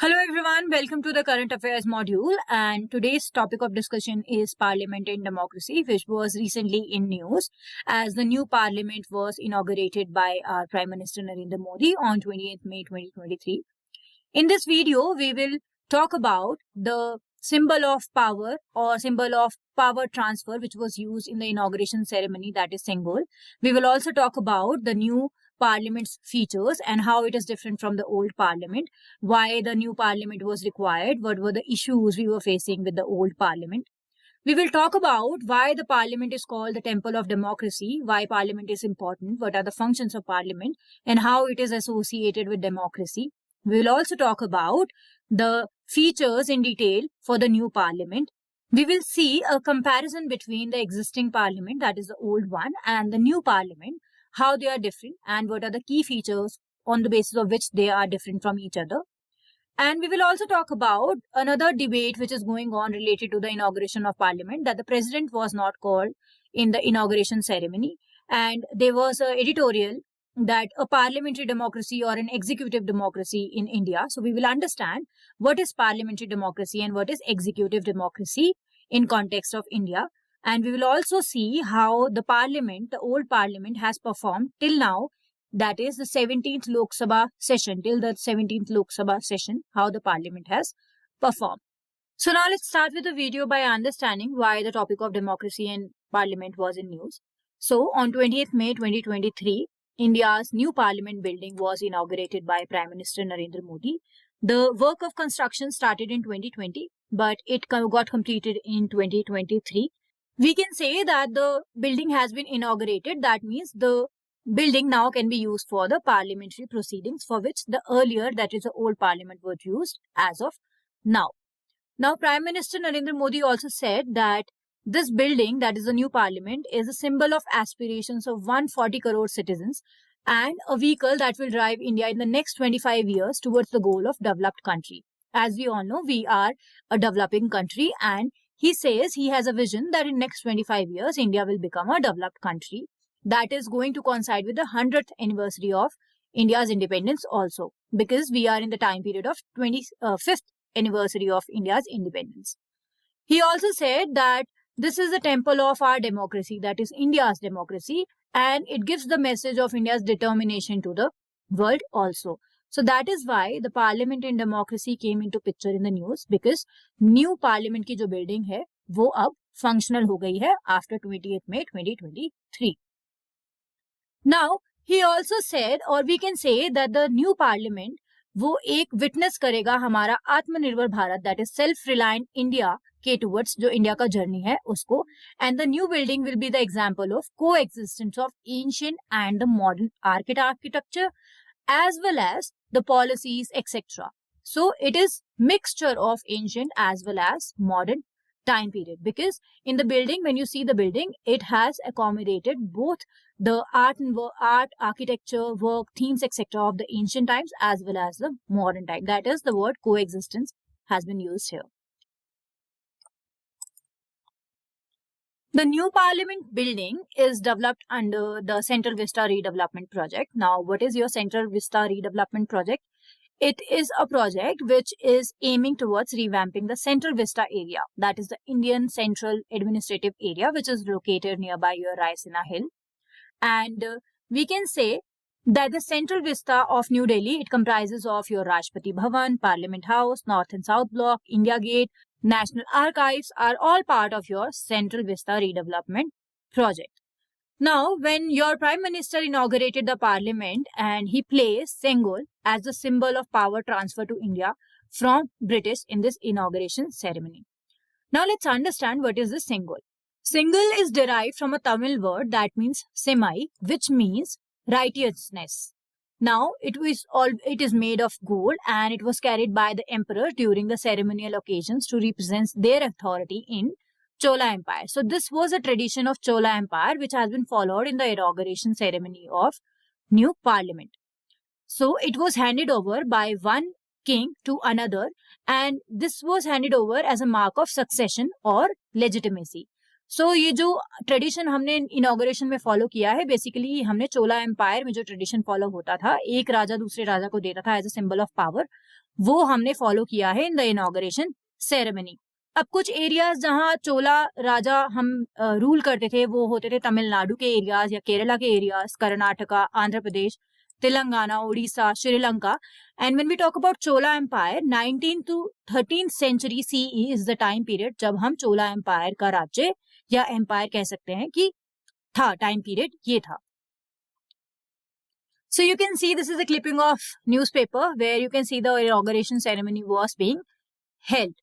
Hello everyone, welcome to the current affairs module, and today's topic of discussion is parliament and democracy, which was recently in news as the new parliament was inaugurated by our Prime Minister Narendra Modi on 28th May 2023. In this video, we will talk about the symbol of power or symbol of power transfer which was used in the inauguration ceremony, that is Sengol. We will also talk about the new parliament's features and how it is different from the old parliament, why the new parliament was required, what were the issues we were facing with the old parliament. We will talk about why the parliament is called the temple of democracy, why parliament is important, what are the functions of parliament, and how it is associated with democracy. We will also talk about the features in detail for the new parliament. We will see a comparison between the existing parliament, that is the old one, and the new parliament, how they are different and what are the key features on the basis of which they are different from each other. And we will also talk about another debate which is going on related to the inauguration of parliament, that the president was not called in the inauguration ceremony, and there was an editorial that a parliamentary democracy or an executive democracy in India. So we will understand what is parliamentary democracy and what is executive democracy in context of India. And we will also see how the parliament, the old parliament, has performed till now, that is the 17th Lok Sabha session, till the 17th Lok Sabha session, how the parliament has performed. So now let's start with the video by understanding why the topic of democracy and parliament was in news. So on 20th May 2023, India's new parliament building was inaugurated by Prime Minister Narendra Modi. The work of construction started in 2020, but it got completed in 2023. We can say that the building has been inaugurated. That means the building now can be used for the parliamentary proceedings for which the earlier, that is the old parliament, was used as of now. Now, Prime Minister Narendra Modi also said that this building, that is the new parliament, is a symbol of aspirations of 140 crore citizens and a vehicle that will drive India in the next 25 years towards the goal of developed country. As we all know, we are a developing country, and he says he has a vision that in next 25 years, India will become a developed country. That is going to coincide with the 100th anniversary of India's independence also, because we are in the time period of 25th anniversary of India's independence. He also said that this is the temple of our democracy, that is India's democracy, and it gives the message of India's determination to the world also. So that is why the parliament and democracy came into picture in the news, because new parliament की जो building है वो अब functional हो गई है after 28th May 2023. Now he also said, or we can say that the new parliament वो एक witness करेगा हमारा आत्मनिर्भर Bharat, that is self-reliant India के towards जो इंडिया का जर्नी है उसको, and the new building will be the example of coexistence of ancient and the modern architecture as well as the policies, etc. So it is mixture of ancient as well as modern time period, because in the building, when you see the building, it has accommodated both the art, architecture, work, themes, etc. of the ancient times as well as the modern time. That is, the word coexistence has been used here. The new parliament building is developed under the Central Vista Redevelopment project. Now, what is your Central Vista Redevelopment project? It is a project which is aiming towards revamping the Central Vista area, that is the Indian Central Administrative Area, which is located nearby your Raisina Hill. And we can say that the Central Vista of New Delhi, it comprises of your Rashtrapati Bhavan, Parliament House, North and South Block, India Gate, National Archives are all part of your Central Vista Redevelopment project. Now, when your Prime Minister inaugurated the Parliament and he placed Sengol as the symbol of power transfer to India from British in this inauguration ceremony. Now, let's understand what is this Sengol. Sengol is derived from a Tamil word that means semai, which means righteousness. Now, it is made of gold and it was carried by the emperor during the ceremonial occasions to represent their authority in Chola Empire. So this was a tradition of Chola Empire which has been followed in the inauguration ceremony of new parliament. So it was handed over by one king to another, and this was handed over as a mark of succession or legitimacy. सो ये जो tradition हमने inauguration में follow किया है, basically हमने चोला empire में जो tradition follow होता था, एक राजा दूसरे राजा को देता था as a symbol of power, वो हमने फॉलो किया है इन द इनॉग्रेशन सेरेमनी। अब कुछ एरियाज जहाँ चोला राजा हम रूल करते थे वो होते थे तमिलनाडु के एरियाज या केरला के areas, Karnataka, Andhra Pradesh, Telangana, Orissa, Sri Lanka. And when we talk about Chola empire, 19th to 13th century CE is the time period जब हम चोला एम्पायर का राज्य या एम्पायर कह सकते हैं कि था, टाइम पीरियड ये था। So you can see this is a clipping of newspaper where you can see the inauguration ceremony was being held.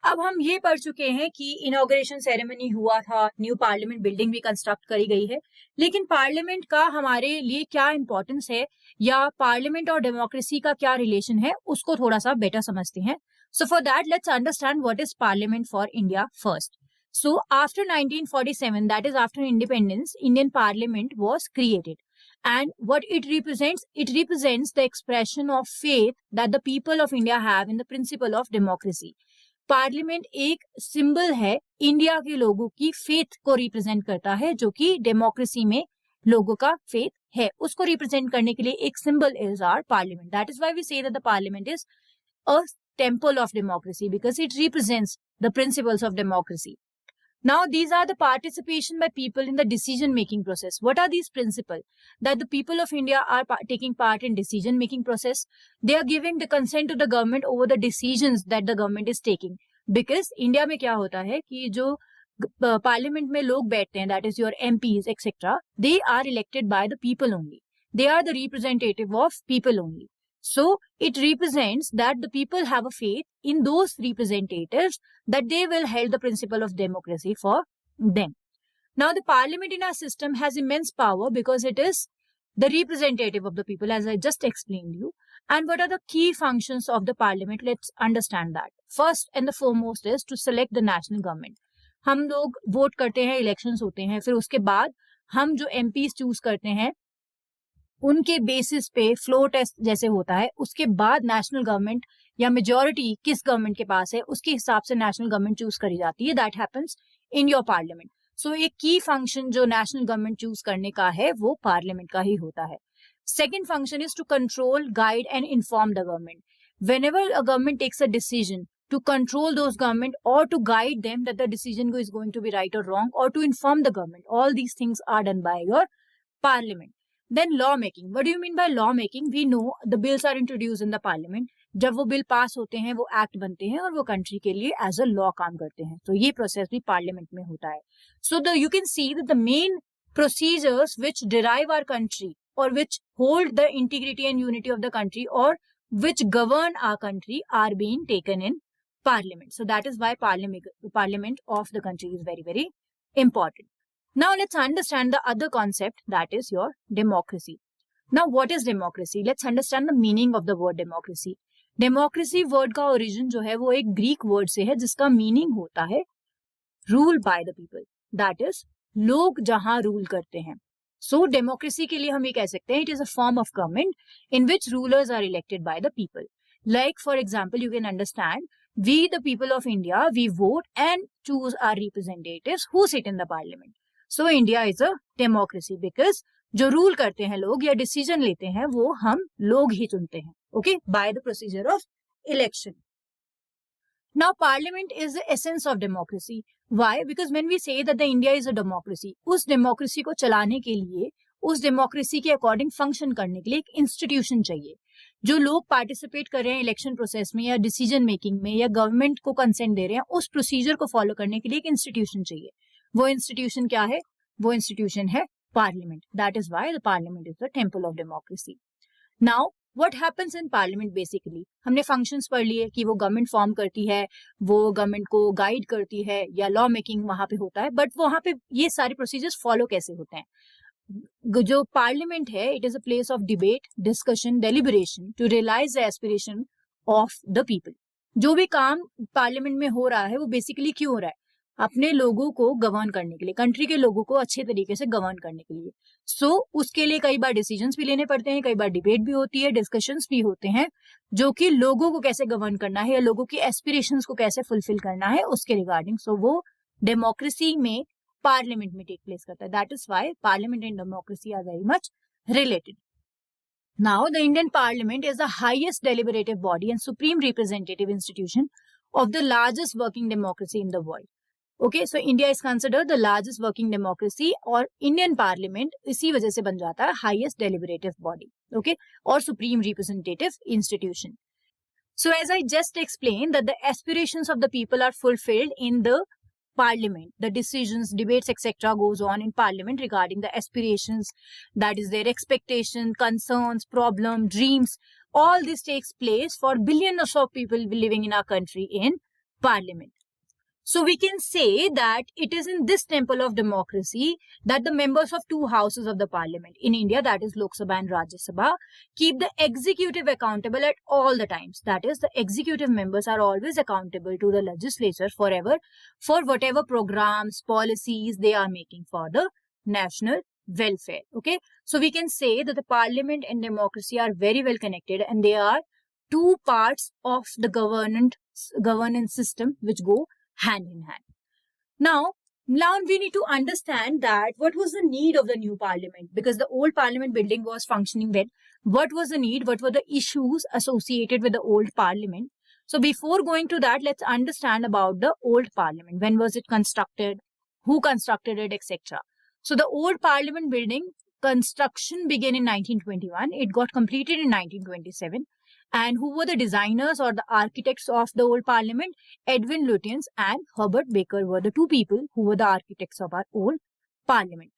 अब हम ये पढ़ चुके हैं कि इनॉग्रेशन सेरेमनी हुआ था, न्यू पार्लियामेंट बिल्डिंग भी कंस्ट्रक्ट करी गई है, लेकिन पार्लियामेंट का हमारे लिए क्या इंपॉर्टेंस है या पार्लियामेंट और डेमोक्रेसी का क्या रिलेशन है उसको थोड़ा सा बेटर समझते हैं। So for that let's understand what is parliament for India first. So after 1947, that is after independence, Indian parliament was created and what it represents the expression of faith that the people of India have in the principle of democracy. Parliament एक symbol है, India के लोगों की faith को represent करता है, जो कि डेमोक्रेसी में लोगों का फेथ है, उसको रिप्रेजेंट करने के लिए एक symbol is our parliament. That is why we say that the parliament is a temple of democracy because it represents the principles of democracy. Now, these are the participation by people in the decision-making process. What are these principles? That the people of India are taking part in decision-making process. They are giving the consent to the government over the decisions that the government is taking. Because India में क्या होता है कि जो parliament में लोग बैठते हैं, that is your MPs, etc., they are elected by the people only. They are the representative of people only. So it represents that the people have a faith in those representatives that they will hold the principle of democracy for them. Now the parliament in our system has immense power because it is the representative of the people, as I just explained you. And what are the key functions of the parliament? Let's understand that. First and the foremost is to select the national government. हम लोग vote करते हैं, elections होते हैं, फिर उसके बाद हम जो MPs चूज करते हैं उनके बेसिस पे फ्लोर टेस्ट जैसे होता है, उसके बाद नेशनल गवर्नमेंट या मेजॉरिटी किस गवर्नमेंट के पास है उसके हिसाब से नेशनल गवर्नमेंट चूज करी जाती है. That happens in your parliament. So एक की फंक्शन जो नेशनल गवर्नमेंट चूज करने का है वो पार्लियामेंट का ही होता है. Second function is to control, guide and inform the government. Whenever a government takes a decision, to control those government or to guide them that the decision is going to be right or wrong, or to inform the government, all these things are done by your parliament. Then law making. What do you mean by law making? We know the bills are introduced in the parliament. जब वो bill pass होते हैं वो act बनते हैं और वो country के लिए एज अ लॉ काम करते हैं. तो ये प्रोसेस भी पार्लियामेंट में होता है. So the you can see that the main procedures which derive our country or which hold the integrity and unity of the country or which govern our country are being taken in parliament. So that is why parliament of the country is very, very important. Now let's understand the other concept, that is your democracy. Now what is democracy? Let's understand the meaning of the word democracy. Democracy word का origin जो है वो एक Greek word से है जिसका meaning होता है rule by the people. That is लोग जहां रूल करते हैं. So democracy के लिए हम ये कह सकते हैं it is a form of government in which rulers are elected by the people. Like for example, you can understand we the people of India, we vote and choose our representatives who sit in the parliament. So India is a democracy because जो rule करते हैं लोग या decision लेते हैं वो हम लोग ही चुनते हैं. Okay, by the procedure of election. Now parliament is the essence of democracy. Why? Because when we say that the India is a democracy, उस डेमोक्रेसी को चलाने के लिए, उस डेमोक्रेसी के अकॉर्डिंग फंक्शन करने के लिए एक इंस्टीट्यूशन चाहिए. जो लोग पार्टिसिपेट कर रहे हैं इलेक्शन प्रोसेस में या डिसीजन मेकिंग में या गवर्नमेंट को कंसेंट दे रहे हैं, उस प्रोसीजर को फॉलो करने के लिए एक इंस्टीट्यूशन चाहिए. वो इंस्टीट्यूशन क्या है? वो इंस्टीट्यूशन है parliament. That is why the parliament is the temple of democracy. Now what happens in parliament? Basically हमने फंक्शंस पढ़ लिए कि वो गवर्नमेंट फॉर्म करती है, वो गवर्नमेंट को गाइड करती है या लॉ मेकिंग वहां पे होता है. बट वहां पे ये सारे प्रोसीजर्स फॉलो कैसे होते हैं? जो पार्लियामेंट है it is a place of debate, discussion, deliberation to realise the aspiration of the people. जो भी काम पार्लियामेंट में हो रहा है वो बेसिकली क्यों हो रहा है? अपने लोगों को गवर्न करने के लिए, कंट्री के लोगों को अच्छे तरीके से गवर्न करने के लिए. सो उसके लिए कई बार डिसीजंस भी लेने पड़ते हैं, कई बार डिबेट भी होती है, डिस्कशंस भी होते हैं जो कि लोगों को कैसे गवर्न करना है या लोगों की एस्पिरेशंस को कैसे फुलफिल करना है उसके रिगार्डिंग. सो वो डेमोक्रेसी में पार्लियामेंट में टेक प्लेस करता है. That is why parliament and democracy are very much related. Now, the Indian Parliament is the highest deliberative body and supreme representative institution of the largest working democracy in the world. Okay, so India is considered the largest working democracy, और Indian Parliament इसी वजह से बन जाता है highest deliberative body, okay, or supreme representative institution. So as I just explained that the aspirations of the people are fulfilled in the Parliament. The decisions, debates, etc. goes on in Parliament regarding the aspirations, that is their expectation, concerns, problem, dreams. All this takes place for billions of people living in our country in Parliament. So we can say that it is in this temple of democracy that the members of two houses of the parliament in India, that is Lok Sabha and Rajya Sabha, keep the executive accountable at all the times. That is, the executive members are always accountable to the legislature forever for whatever programs, policies they are making for the national welfare. Okay, so we can say that the parliament and democracy are very well connected, and they are two parts of the governance system which go hand in hand. Now we need to understand that what was the need of the new parliament, because the old parliament building was functioning well. What was the need? What were the issues associated with the old parliament? So before going to that, let's understand about the old parliament. When was it constructed? Who constructed it, etc. So the old parliament building construction began in 1921. It got completed in 1927. And who were the designers or the architects of the old parliament? Edwin Lutyens and Herbert Baker were the two people who were the architects of our old parliament.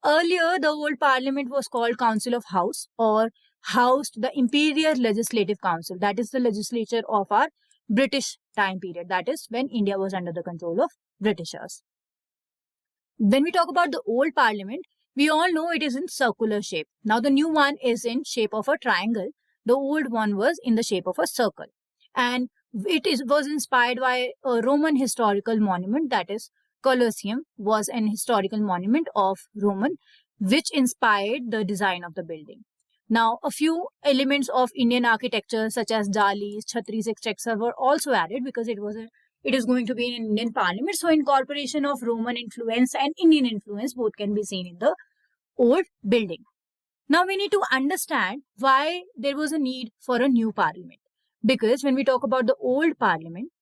Earlier, the old parliament was called Council of House, or housed the Imperial Legislative Council. That is the legislature of our British time period. That is when India was under the control of Britishers. When we talk about the old parliament, we all know it is in circular shape. Now the new one is in shape of a triangle. The old one was in the shape of a circle, and was inspired by a Roman historical monument, that is Colosseum was an historical monument of Roman which inspired the design of the building. Now a few elements of Indian architecture such as jalis, chhatris, etc. were also added because it is going to be in Indian parliament. So incorporation of Roman influence and Indian influence both can be seen in the old building. Now we need to understand why there was a need for a new parliament. Because when we talk about the old parliament,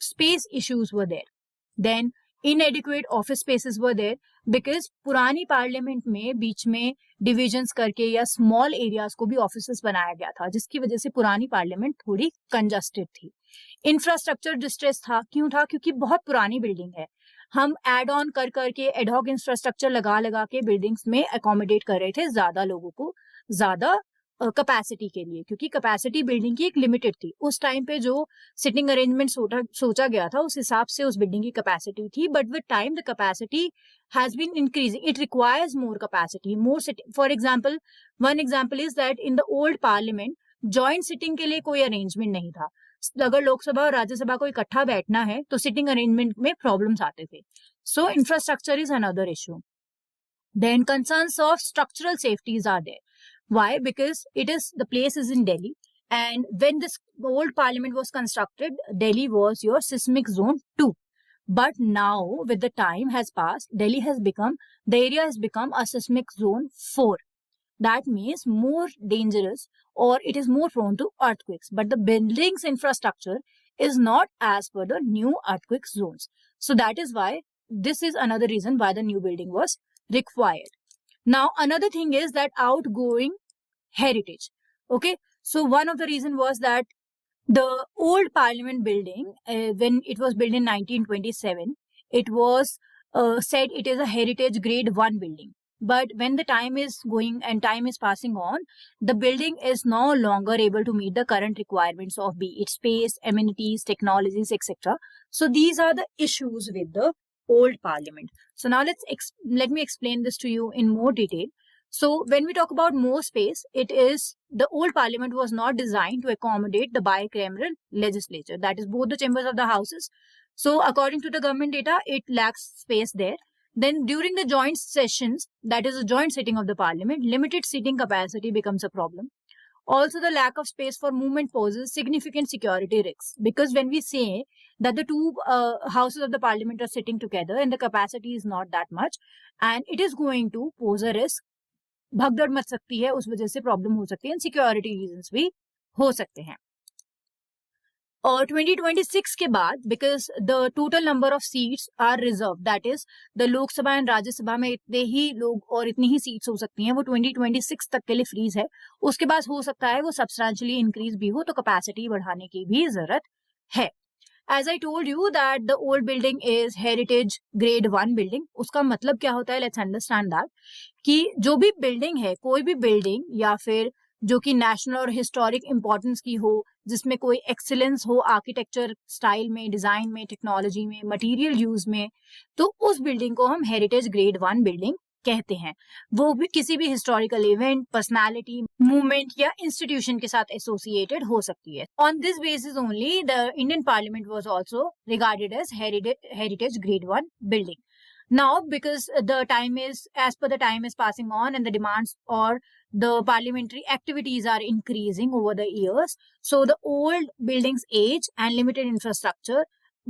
space issues were there. Then inadequate office spaces were there, because पुरानी parliament में बीच में divisions करके या small areas को भी offices बनाया गया था, जिसकी वजह से पुरानी पार्लियामेंट थोड़ी कंजस्टेड थी. इंफ्रास्ट्रक्चर डिस्ट्रेस था. क्यों था? क्योंकि बहुत पुरानी बिल्डिंग है. हम एड ऑन कर करके एडहॉक इंफ्रास्ट्रक्चर लगा के बिल्डिंग्स में अकोमोडेट कर रहे थे ज्यादा लोगों को, ज्यादा कैपेसिटी के लिए, क्योंकि कैपेसिटी बिल्डिंग की एक लिमिटेड थी. उस टाइम पे जो सिटिंग अरेंजमेंट सोचा गया था उस हिसाब से उस बिल्डिंग की कैपेसिटी थी. But with time the capacity has been increasing. It requires more capacity, more sitting. For example, one example is that in the old parliament joint sitting के लिए कोई अरेंजमेंट नहीं था. अगर लोकसभा और राज्यसभा को इकट्ठा बैठना है तो सिटिंग अरेंजमेंट में प्रॉब्लम्स आते थे. So infrastructure is another issue. Then concerns of structural safeties are there. Why? Because the place is in Delhi, and when this old parliament was constructed, Delhi was your seismic zone 2. But now, with the time has passed, the area has become a seismic zone 4. That means more dangerous, or it is more prone to earthquakes. But the building's infrastructure is not as per the new earthquake zones. So that is why this is another reason why the new building was required. Now another thing is that outgoing heritage. Okay, so one of the reason was that the old parliament building, when it was built in 1927, it was said it is a heritage grade 1 building. But when the time is going and time is passing on, the building is no longer able to meet the current requirements of be it space, amenities, technologies, etc. So these are the issues with the old parliament. So now let me explain this to you in more detail. So when we talk about more space, it is the old parliament was not designed to accommodate the bicameral legislature, that is both the chambers of the houses. So according to the government data, it lacks space there. Then during the joint sessions, that is a joint sitting of the parliament, limited seating capacity becomes a problem. Also, the lack of space for movement poses significant security risks, because when we say that the two houses of the parliament are sitting together and the capacity is not that much, and it is going to pose a risk भगदड़ much सकती है, उस वजह से problem हो सकती है, security reasons भी हो सकते हैं। और 2026 के बाद, because the total number of seats are reserve, that is the Lok Sabha and Rajya Sabha में इतने ही लोग और इतनी ही सीट्स हो सकती हैं, वो 2026 तक के लिए फ्रीज है। उसके बाद हो सकता है वो सब्सटेंशियली इंक्रीज भी हो, तो कैपेसिटी बढ़ाने की भी जरूरत है। As I told you that the old building is heritage grade 1 building, उसका मतलब क्या होता है, let's understand that, कि जो भी बिल्डिंग है, कोई भी बिल्डिंग या फिर जो कि नेशनल और हिस्टोरिक इंपॉर्टेंस की हो, जिसमें कोई एक्सीलेंस हो आर्किटेक्चर स्टाइल में, डिजाइन में, टेक्नोलॉजी में, मटेरियल यूज में, तो उस बिल्डिंग को हम हेरिटेज ग्रेड 1 बिल्डिंग कहते हैं। वो भी किसी भी हिस्टोरिकल इवेंट, पर्सनालिटी, मूवमेंट या इंस्टीट्यूशन के साथ एसोसिएटेड हो सकती है। On this basis only the Indian parliament was also regarded as heritage grade 1 building. Now, because the time is, as per the time is passing on and the demands or the parliamentary activities are increasing over the years, so the old buildings age and limited infrastructure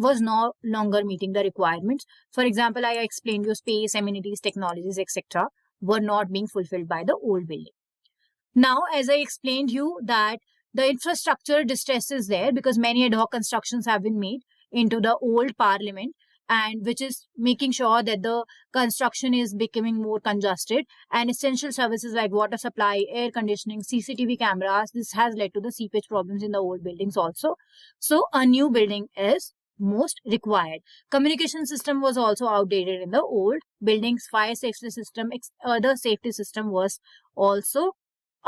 was no longer meeting the requirements. For example, I explained you space, amenities, technologies, etc. were not being fulfilled by the old building. Now, as I explained you that the infrastructure distress is there because many ad hoc constructions have been made into the old parliament, and which is making sure that the construction is becoming more congested, and essential services like water supply, air conditioning, CCTV cameras, this has led to the seepage problems in the old buildings also. So a new building is most required. Communication system was also outdated in the old buildings. Fire safety system, other safety system was also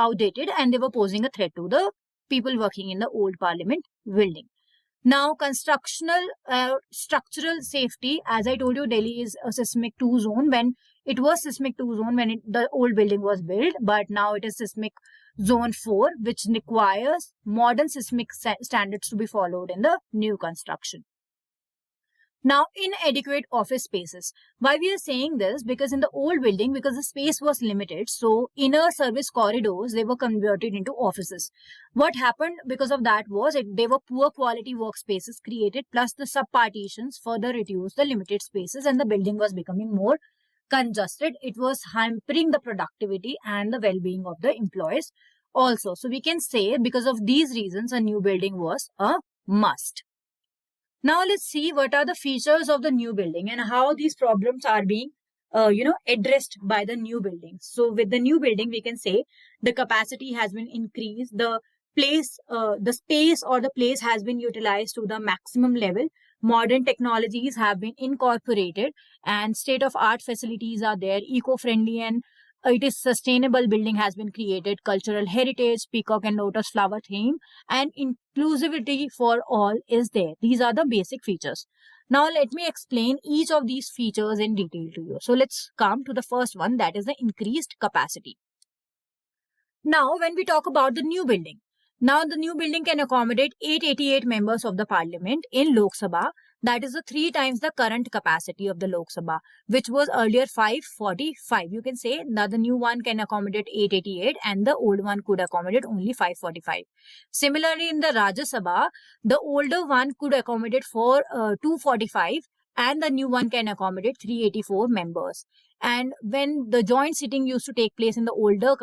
outdated, and they were posing a threat to the people working in the old parliament building. Now, structural safety, as I told you, Delhi is a seismic 2 zone. When it was seismic 2 zone when the old building was built, but now it is seismic zone 4, which requires modern seismic standards to be followed in the new construction. Now, inadequate office spaces. Why we are saying this? Because in the old building, because the space was limited, so inner service corridors, they were converted into offices. What happened because of that was they were poor quality workspaces created, plus the sub-partitions further reduced the limited spaces, and the building was becoming more congested. It was hampering the productivity and the well-being of the employees also. So we can say because of these reasons, a new building was a must. Now let's see what are the features of the new building and how these problems are being addressed by the new building. So with the new building, we can say the capacity has been increased, the space or the place has been utilized to the maximum level, modern technologies have been incorporated, and state-of-art facilities are there, eco-friendly and it is sustainable building has been created, cultural heritage, peacock and lotus flower theme, and inclusivity for all is there. These are the basic features. Now let me explain each of these features in detail to you. So let's come to the first one, that is the increased capacity. Now when we talk about the new building, now the new building can accommodate 888 members of the parliament in Lok Sabha. That is 3 times the current capacity of the Lok Sabha, which was earlier 545. You can say that the new one can accommodate 888 and the old one could accommodate only 545. Similarly, in the Rajya Sabha, the older one could accommodate 245 and the new one can accommodate 384 members. And when the joint sitting used to take place in the older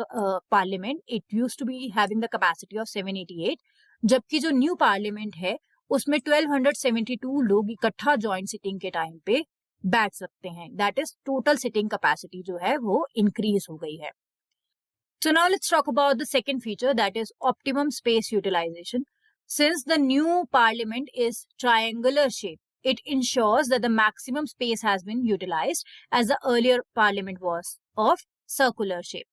parliament, it used to be having the capacity of 788. जबकि जो new parliament है, उसमें 1272 लोग इकट्ठा joint sitting के time पे बैठ सकते हैं. That is total sitting capacity जो है वो इंक्रीज हो गई है. So now let's talk about the second feature, that is optimum space utilization. Since the new parliament is triangular shape, it ensures that the maximum space has been utilized as the earlier parliament was of circular shape.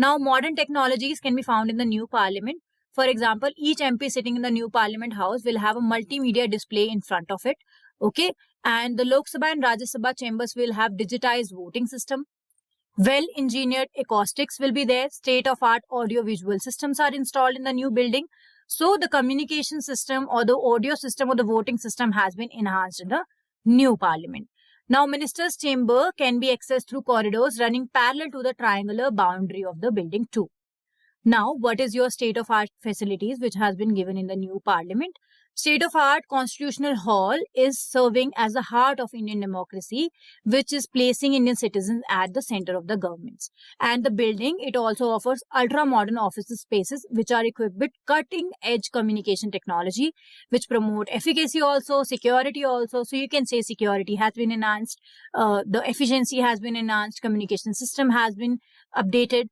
Now modern technologies can be found in the new parliament. For example, each MP sitting in the new parliament house will have a multimedia display in front of it. Okay. And the Lok Sabha and Rajya Sabha chambers will have digitized voting system. Well-engineered acoustics will be there. State-of-art audio-visual systems are installed in the new building. So the communication system or the audio system or the voting system has been enhanced in the new parliament. Now, minister's chamber can be accessed through corridors running parallel to the triangular boundary of the building too. Now, what is your state-of-art facilities which has been given in the new parliament? State of art Constitutional Hall is serving as the heart of Indian democracy, which is placing Indian citizens at the center of the governments. And the building, it also offers ultra-modern office spaces which are equipped with cutting-edge communication technology, which promote efficacy also, security also. So you can say security has been enhanced, the efficiency has been enhanced, communication system has been updated.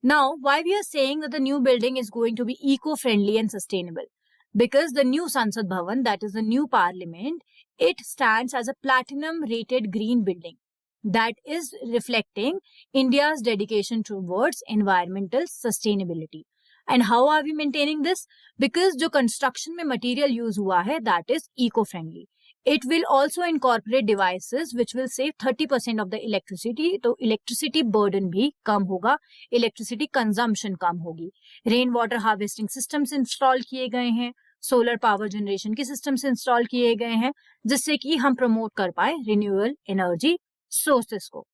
Now, why we are saying that the new building is going to be eco-friendly and sustainable? Because the new Sansad Bhavan, that is the new parliament, it stands as a platinum rated green building that is reflecting India's dedication towards environmental sustainability. And how are we maintaining this? Because जो construction में material use हुआ है, that is eco-friendly. It will also incorporate devices which will save 30% of the electricity. तो electricity burden भी कम होगा, electricity consumption कम होगी. Rain water harvesting systems install किए गए हैं, सोलर पावर जनरेशन के सिस्टम्स इंस्टॉल किए गए हैं, जिससे कि हम प्रमोट कर पाए रिन्यूएबल एनर्जी सोर्सेस को.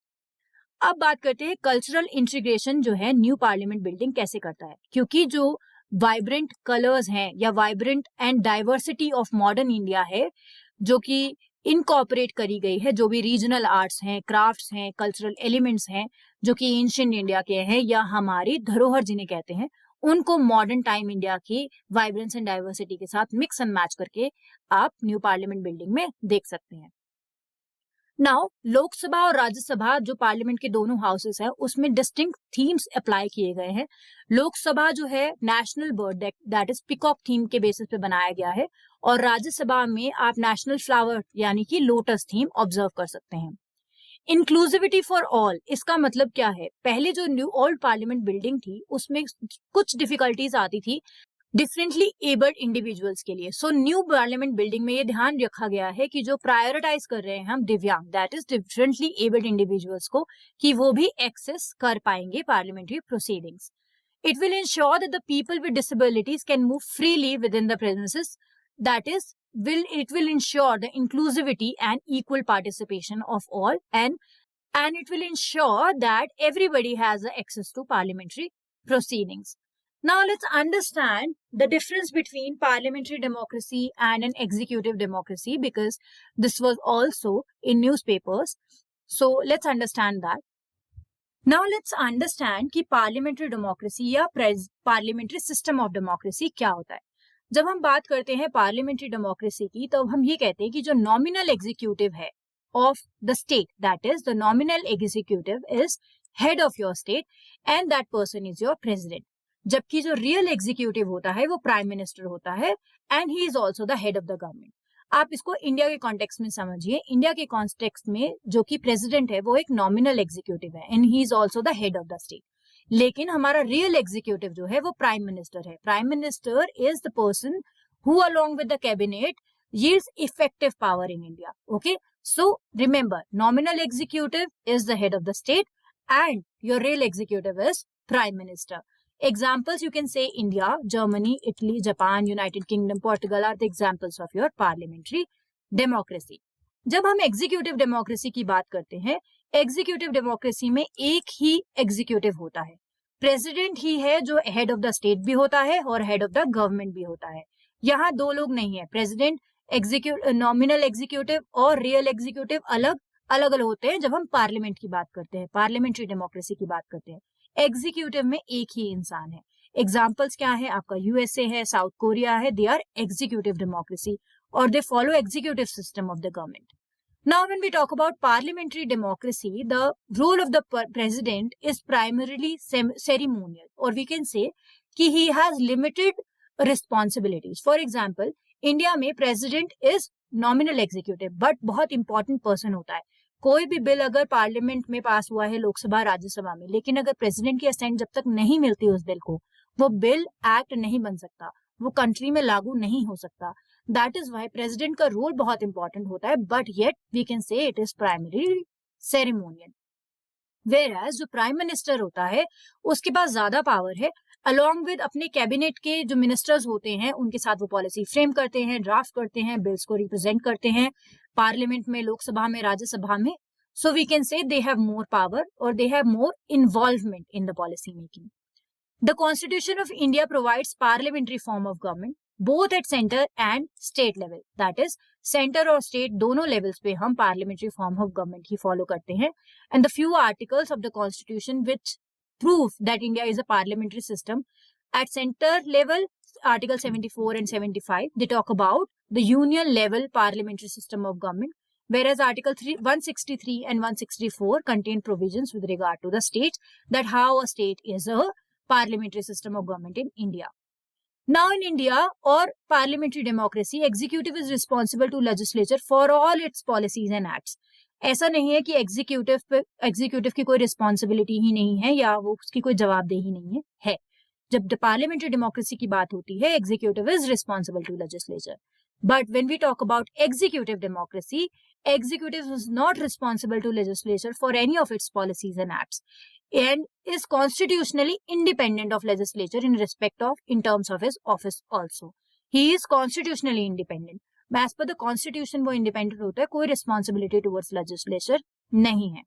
अब बात करते हैं कल्चरल इंटीग्रेशन जो है न्यू पार्लियामेंट बिल्डिंग कैसे करता है. क्योंकि जो वाइब्रेंट कलर्स हैं या vibrant and diversity of modern India है, जो कि इनकॉर्पोरेट करी गई है, जो भी रीजनल आर्ट्स हैं, क्राफ्ट्स हैं, कल्चरल एलिमेंट्स हैं, जो कि एंशिएंट इंडिया के हैं या हमारी धरोहर जिन्हें कहते हैं, उनको मॉडर्न टाइम इंडिया की वाइब्रेंस एंड डाइवर्सिटी के साथ मिक्स एंड मैच करके आप न्यू पार्लियामेंट बिल्डिंग में देख सकते हैं. नाउ लोकसभा और राज्यसभा जो पार्लियामेंट के दोनों हाउसेस हैं, उसमें डिस्टिंक्ट थीम्स अप्लाई किए गए हैं. लोकसभा जो है national bird that is peacock theme के बेसिस पे बनाया गया है, और राज्यसभा में आप नेशनल फ्लावर यानी कि लोटस थीम ऑब्जर्व कर सकते हैं. इंक्लूसिविटी फॉर ऑल, इसका मतलब क्या है? पहले जो न्यू ओल्ड पार्लियामेंट बिल्डिंग थी उसमें कुछ डिफिकल्टीज आती थी डिफरेंटली एबल्ड इंडिविजुअल्स के लिए. सो न्यू पार्लियामेंट बिल्डिंग में ये ध्यान रखा गया है कि जो प्रायोरिटाइज कर रहे हैं हम दिव्यांग that is differently abled individuals को, कि वो भी एक्सेस कर पाएंगे parliamentary proceedings. It will ensure that the people with disabilities can move freely with in the premises, that is it will ensure the inclusivity and equal participation of all, and it will ensure that everybody has access to parliamentary proceedings. Now let's understand the difference between parliamentary democracy and an executive democracy, because this was also in newspapers. So let's understand that. Now let's understand कि parliamentary democracy या parliamentary system of democracy क्या होता है. जब हम बात करते हैं पार्लियामेंट्री डेमोक्रेसी की, तो हम ये कहते हैं कि जो नॉमिनल एग्जीक्यूटिव है of the state, that is the nominal executive is head of your state and that person is your president. जबकि जो रियल एग्जीक्यूटिव होता है वो प्राइम मिनिस्टर होता है, and he is also the head of the government. आप इसको India के कॉन्टेक्स्ट में समझिए. इंडिया के कॉन्टेक्स्ट में जो कि प्रेसिडेंट है वो एक नॉमिनल एग्जीक्यूटिव है, and he is also the head of the state. लेकिन हमारा रियल एग्जीक्यूटिव जो है वो प्राइम मिनिस्टर है. Prime minister is the person who along with the cabinet yields effective power in India. Okay, so remember, nominal executive is the head of the state and your real executive is prime minister. Examples you can say India, Germany, Italy, Japan, United Kingdom, Portugal are the examples of your parliamentary democracy. जब हम executive democracy की बात करते हैं, executive democracy में एक ही executive होता है. प्रेसिडेंट ही है जो हेड ऑफ द स्टेट भी होता है और हेड ऑफ द गवर्नमेंट भी होता है. यहाँ दो लोग नहीं है. प्रेसिडेंट नॉमिनल एग्जीक्यूटिव और रियल एग्जीक्यूटिव अलग अलग होते हैं जब हम पार्लियामेंट की बात करते हैं, पार्लियामेंट्री डेमोक्रेसी की बात करते हैं. एग्जीक्यूटिव में एक ही इंसान है. एग्जाम्पल्स क्या है? आपका यूएसए है, साउथ कोरिया है. They are executive democracy or they follow executive system of the government. Now when we talk about parliamentary democracy, the role of the president is primarily ceremonial, or we can say कि he has limited responsibilities. For example, India में president is nominal executive but बहुत important person होता है. कोई भी bill अगर parliament में पास हुआ है, लोकसभा राज्यसभा में, लेकिन अगर प्रेसिडेंट की असेंट जब तक नहीं मिलती उस बिल को, वो बिल एक्ट नहीं बन सकता, वो कंट्री में लागू नहीं हो सकता. दैट इज वाई प्रेसिडेंट का रोल बहुत इंपॉर्टेंट होता है, but yet we can say it is primary ceremonial. Whereas जो प्राइम मिनिस्टर होता है उसके पास ज्यादा पावर है. अलॉन्ग विद अपने कैबिनेट के जो मिनिस्टर्स होते हैं उनके साथ वो पॉलिसी फ्रेम करते हैं, ड्राफ्ट करते हैं, बिल्स को रिप्रेजेंट करते हैं पार्लियामेंट में, लोकसभा में, राज्यसभा में. सो वी कैन से दे हैव मोर पावर और they have more involvement in the policy making. The Constitution of India provides parliamentary form of government. both at center and state level. That is, center और state दोनों levels पे हम parliamentary form of government he follow करते हैं. And the few articles of the constitution which prove that India is a parliamentary system. At center level, Article 74 and 75, they talk about the union level parliamentary system of government, whereas Article 163 and 164 contain provisions with regard to the states, that how a state is a parliamentary system of government in India. Now in India or parliamentary democracy, executive is responsible to legislature for all its policies and acts. ऐसा नहीं है कि executive की कोई responsibility ही नहीं है या वो उसकी कोई जवाबदेही नहीं है. जब पार्लियामेंट्री डेमोक्रेसी की बात होती है, executive is responsible to legislature. But when we talk about executive democracy, executive is not responsible to legislature for any of its policies and acts and is constitutionally independent of legislature in terms of his office also. He is constitutionally independent. As per the constitution वो independent होता है, कोई responsibility towards legislature नहीं है.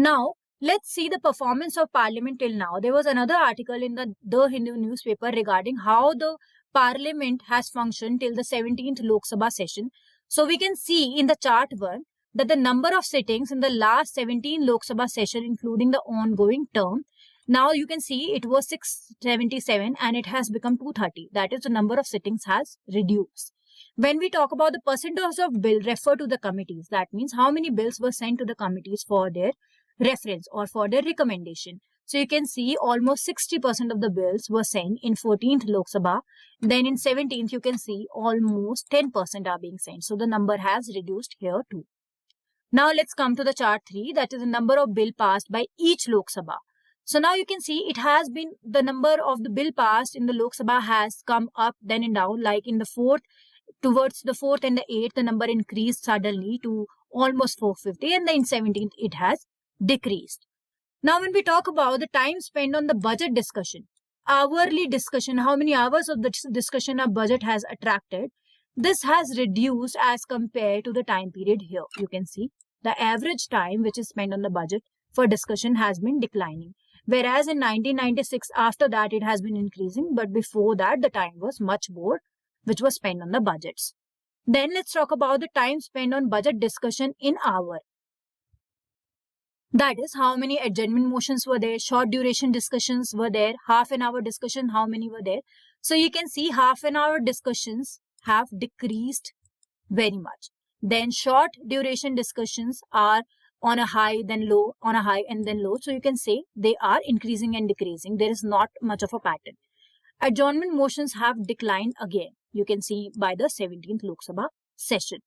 Now let's see the performance of parliament till now. There was another article in the Hindu newspaper regarding how the parliament has functioned till the 17th Lok Sabha session. So we can see in the chart 1 that the number of sittings in the last 17 Lok Sabha session, including the ongoing term, now you can see it was 677 and it has become 230. That is, the number of sittings has reduced. When we talk about the percentage of bill referred to the committees, that means how many bills were sent to the committees for their reference or for their recommendation. So you can see almost 60% of the bills were sent in 14th Lok Sabha. Then in 17th, you can see almost 10% are being sent. So the number has reduced here too. Now let's come to the chart 3, that is the number of bill passed by each Lok Sabha. So now you can see it has been, the number of the bill passed in the Lok Sabha has come up then and down, like in the 4th, towards the 4th and the 8th, the number increased suddenly to almost 450 and then in 17th it has decreased. Now when we talk about the time spent on the budget discussion, hourly discussion, how many hours of the discussion of budget has attracted, this has reduced as compared to the time period here. You can see the average time which is spent on the budget for discussion has been declining. Whereas in 1996, after that it has been increasing, but before that the time was much more which was spent on the budgets. Then let's talk about the time spent on budget discussion in hour. That is, how many adjournment motions were there, short duration discussions were there, half an hour discussion, how many were there. So you can see half an hour discussions have decreased very much. Then short duration discussions are on a high, then low, on a high and then low. So you can say they are increasing and decreasing. There is not much of a pattern. Adjournment motions have declined again. You can see by the 17th Lok Sabha session.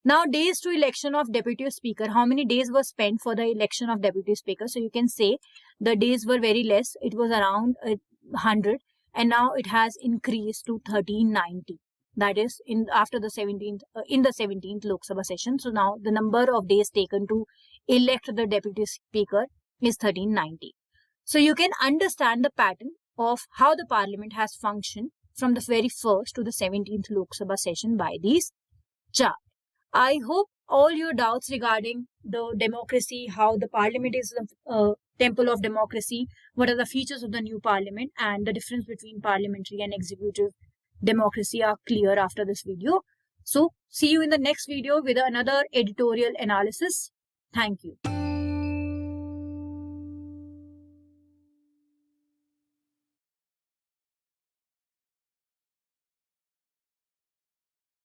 Now days to election of deputy speaker, how many days were spent for the election of deputy speaker? So you can say the days were very less. It was around 100 and now it has increased to 1390. That is after the 17th Lok Sabha session. So now the number of days taken to elect the deputy speaker is 1390. So you can understand the pattern of how the parliament has functioned from the very first to the 17th Lok Sabha session by these charts. I hope all your doubts regarding the democracy, how the parliament is the temple of democracy, what are the features of the new parliament and the difference between parliamentary and executive democracy are clear after this video. So see you in the next video with another editorial analysis. Thank you.